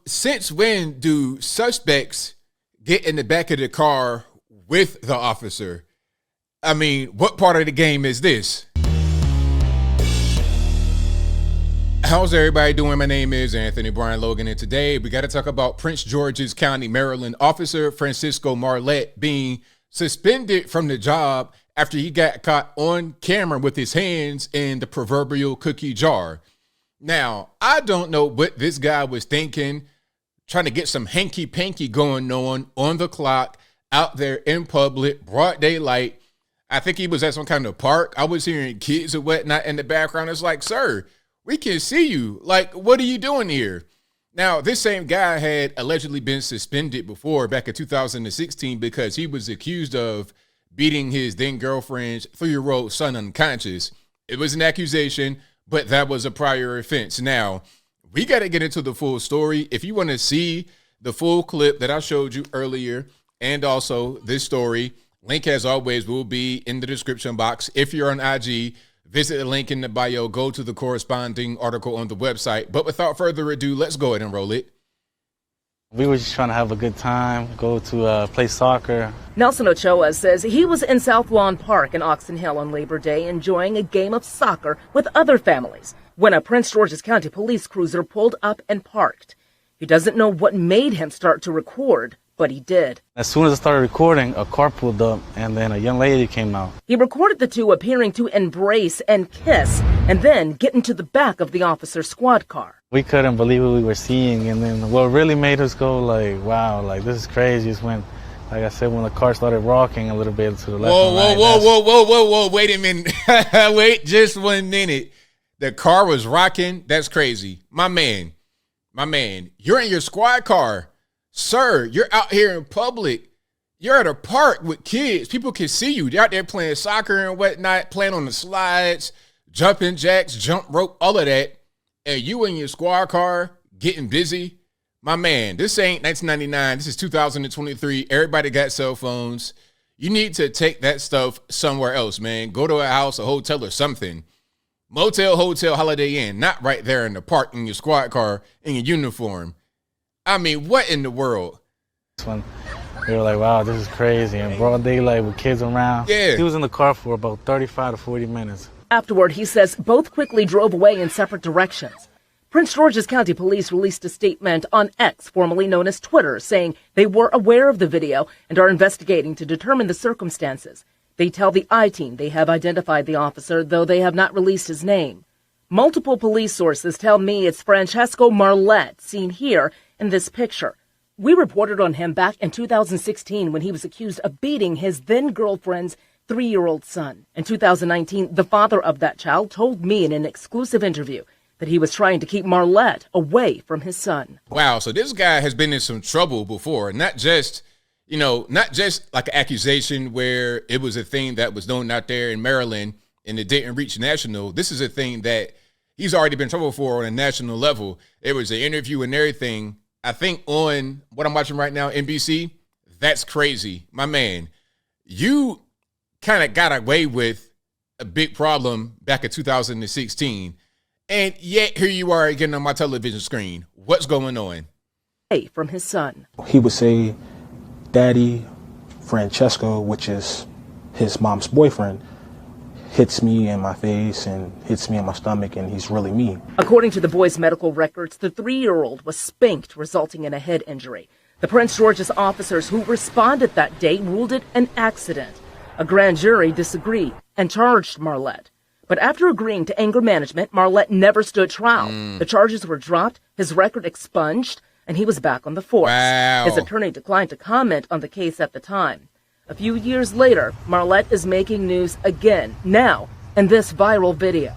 Since when do suspects get in the back of the car with the officer? I mean, what part of the game is this? How's everybody doing? My name is Anthony Brian Logan, and today we got to talk about Prince George's County, Maryland officer Francisco Marlette being suspended from the job after he got caught on camera with his hands in the proverbial cookie jar. Now, I don't know what this guy was thinking, trying to get some hanky-panky going on the clock, out there in public, broad daylight. I think he was at some kind of park. I was hearing kids and whatnot in the background. It's like, sir, we can see you. Like, what are you doing here? Now, this same guy had allegedly been suspended before back in 2016 because he was accused of beating his then girlfriend's 3-year-old son unconscious. It was an accusation, but that was a prior offense. Now, we got to get into the full story. If you want to see the full clip that I showed you earlier, and also this story, link as always will be in the description box. If you're on IG, visit the link in the bio, go to the corresponding article on the website. But without further ado, let's go ahead and roll it. We were just trying to have a good time, go to play soccer. Nelson Ochoa says he was in South Lawn Park in Oxon Hill on Labor Day enjoying a game of soccer with other families when a Prince George's County police cruiser pulled up and parked. He doesn't know what made him start to record, but he did. As soon as I started recording, a car pulled up and then a young lady came out. He recorded the two appearing to embrace and kiss and then get into the back of the officer's squad car. We couldn't believe what we were seeing, and then what really made us go like, wow, like this is crazy is when, like I said, when the car started rocking a little bit to the left and right. Whoa, wait a minute. Wait just 1 minute. The car was rocking. That's crazy. My man, you're in your squad car. Sir, you're out here in public. You're at a park with kids. People can see you. They're out there playing soccer and whatnot, playing on the slides, jumping jacks, jump rope, all of that. And you in your squad car getting busy. My man, this ain't 1999. This is 2023. Everybody got cell phones. You need to take that stuff somewhere else, man. Go to a house, a hotel, or something. Motel, hotel, Holiday Inn. Not right there in the park in your squad car in your uniform. I mean, what in the world? When we were like, wow, this is crazy. And broad daylight with kids around. Yeah. He was in the car for about 35 to 40 minutes. Afterward, he says both quickly drove away in separate directions. Prince George's County Police released a statement on X, formerly known as Twitter, saying they were aware of the video and are investigating to determine the circumstances. They tell the I-Team they have identified the officer, though they have not released his name. Multiple police sources tell me it's Francisco Marlette, seen here in this picture. We reported on him back in 2016 when he was accused of beating his then-girlfriend's 3-year-old son. In 2019, the father of that child told me in an exclusive interview that he was trying to keep Marlette away from his son. Wow, so this guy has been in some trouble before, not just like an accusation where it was a thing that was known out there in Maryland and it didn't reach national. This is a thing that he's already been in trouble for on a national level. It was an interview and everything. I think on what I'm watching right now, NBC, that's crazy. My man, you kind of got away with a big problem back in 2016. And yet here you are again on my television screen. What's going on? From his son. He would say, Daddy Francesco, which is his mom's boyfriend, hits me in my face and hits me in my stomach, and he's really mean. According to the boy's medical records, the 3-year-old was spanked, resulting in a head injury. The Prince George's officers who responded that day ruled it an accident. A grand jury disagreed and charged Marlette. But after agreeing to anger management, Marlette never stood trial. The charges were dropped, his record expunged, and he was back on the force. Wow. His attorney declined to comment on the case at the time. A few years later, Marlette is making news again, now, in this viral video.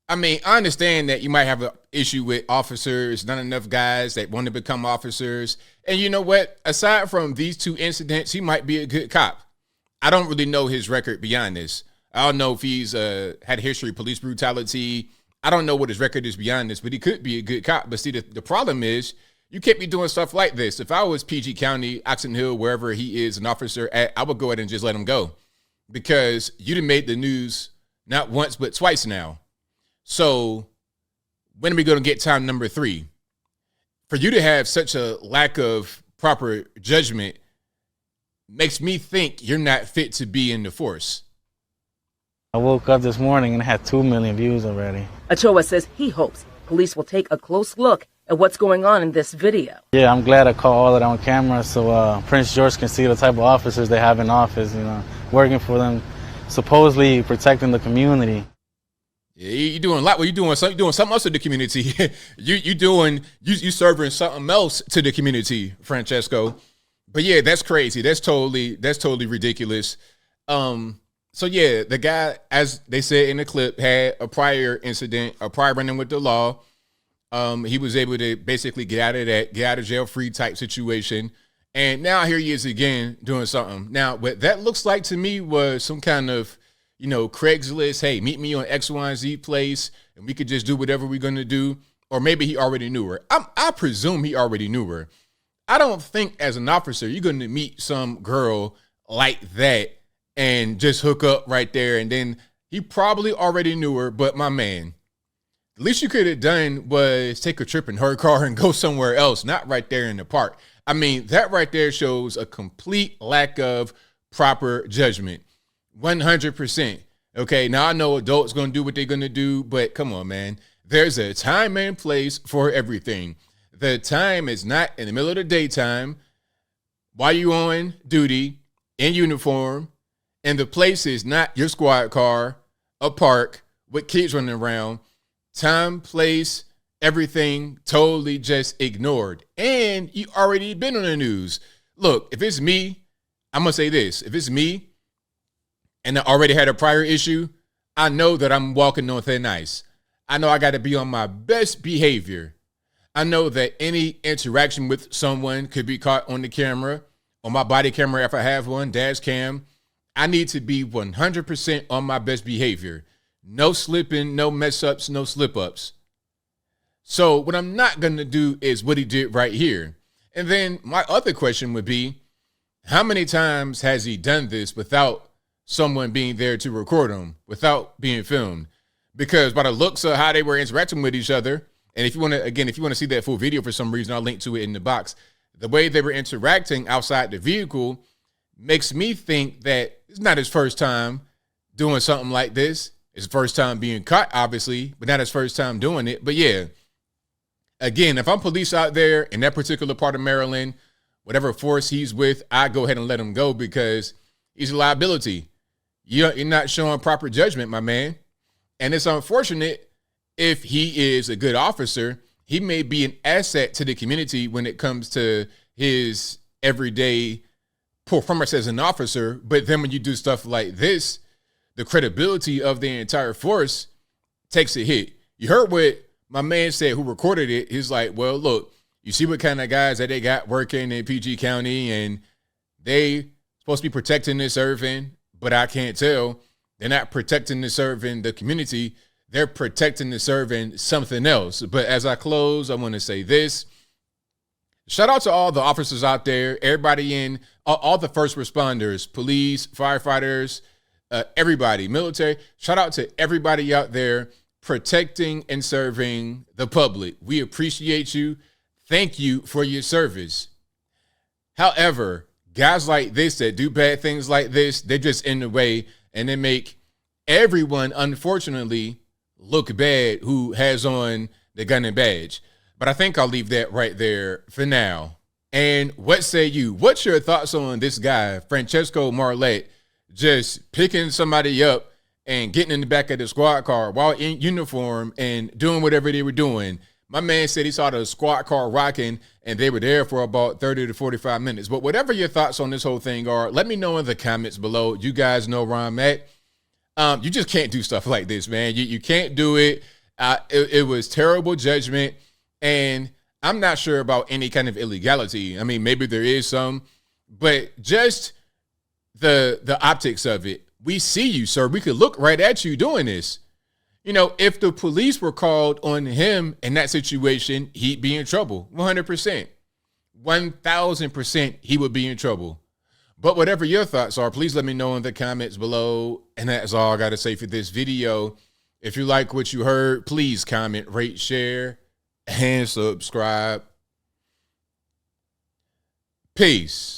I mean, I understand that you might have an issue with officers, not enough guys that want to become officers. And you know what? Aside from these two incidents, he might be a good cop. I don't really know his record beyond this. I don't know if he's had a history of police brutality. I don't know what his record is beyond this, but he could be a good cop. But see, the problem is you can't be doing stuff like this. If I was PG County, Oxon Hill, wherever he is an officer at, I would go ahead and just let him go because you done made the news not once but twice now. So when are we going to get time number 3? for you to have such a lack of proper judgment makes me think you're not fit to be in the force. I woke up this morning and it had 2 million views already. Ochoa says he hopes police will take a close look at what's going on in this video. Yeah, I'm glad I caught all of it on camera so Prince George can see the type of officers they have in office, working for them, supposedly protecting the community. Yeah, you're doing a lot. Well, you're doing something else to the community. you serving something else to the community, Francesco. But yeah, that's crazy. That's totally ridiculous. So yeah, the guy, as they said in the clip, had a prior incident, a prior running with the law. He was able to basically get out of jail free type situation. And now here he is again doing something. Now, what that looks like to me was some kind of, Craigslist, hey, meet me on X, Y, and Z place, and we could just do whatever we're going to do. Or maybe he already knew her. I presume he already knew her. I don't think as an officer, you're going to meet some girl like that and just hook up right there. And then he probably already knew her, but my man, the least you could have done was take a trip in her car and go somewhere else, not right there in the park. I mean, that right there shows a complete lack of proper judgment. 100%. Okay, now I know adults going to do what they're going to do, but come on, man. There's a time and place for everything. The time is not in the middle of the daytime while you on duty in uniform, and the place is not your squad car, a park with kids running around. Time, place, everything totally just ignored. And you already been on the news. Look, if it's me, I'm going to say this. If it's me and I already had a prior issue, I know that I'm walking on thin ice. I know I got to be on my best behavior. I know that any interaction with someone could be caught on the camera, on my body camera if I have one, dash cam. I need to be 100% on my best behavior. No slipping, no mess ups, no slip ups. So what I'm not going to do is what he did right here. And then my other question would be, how many times has he done this without someone being there to record him, without being filmed? Because by the looks of how they were interacting with each other, and if you want to see that full video for some reason, I'll link to it in the box. The way they were interacting outside the vehicle makes me think that it's not his first time doing something like this. It's his first time being caught, obviously, but not his first time doing it. But yeah, again, if I'm police out there in that particular part of Maryland, whatever force he's with, I go ahead and let him go because he's a liability. You're not showing proper judgment, my man. And it's unfortunate if he is a good officer. He may be an asset to the community when it comes to his everyday performance as an officer. But then when you do stuff like this, the credibility of the entire force takes a hit. You heard what my man said who recorded it. He's like, well, look, you see what kind of guys that they got working in PG County, and they supposed to be protecting and serving, but I can't tell. They're not protecting and serving the community. They're protecting and serving something else. But as I close, I want to say this. Shout out to all the officers out there, everybody in, all the first responders, police, firefighters, everybody, military. Shout out to everybody out there protecting and serving the public. We appreciate you. Thank you for your service. However, guys like this that do bad things like this, they're just in the way, and they make everyone, unfortunately, look bad who has on the gun and badge. But I think I'll leave that right there for now. And what say you? What's your thoughts on this guy, Francesco Marlette, just picking somebody up and getting in the back of the squad car while in uniform and doing whatever they were doing? My man said he saw the squad car rocking and they were there for about 30 to 45 minutes. But whatever your thoughts on this whole thing are, let me know in the comments below. You guys know where I'm at. You just can't do stuff like this, man. You can't do it. It was terrible judgment. And I'm not sure about any kind of illegality. I mean, maybe there is some, but just the optics of it. We see you, sir. We could look right at you doing this. You know, if the police were called on him in that situation, he'd be in trouble. 100%. 1,000% he would be in trouble. But whatever your thoughts are, please let me know in the comments below. And that's all I got to say for this video. If you like what you heard, please comment, rate, share, and subscribe. Peace.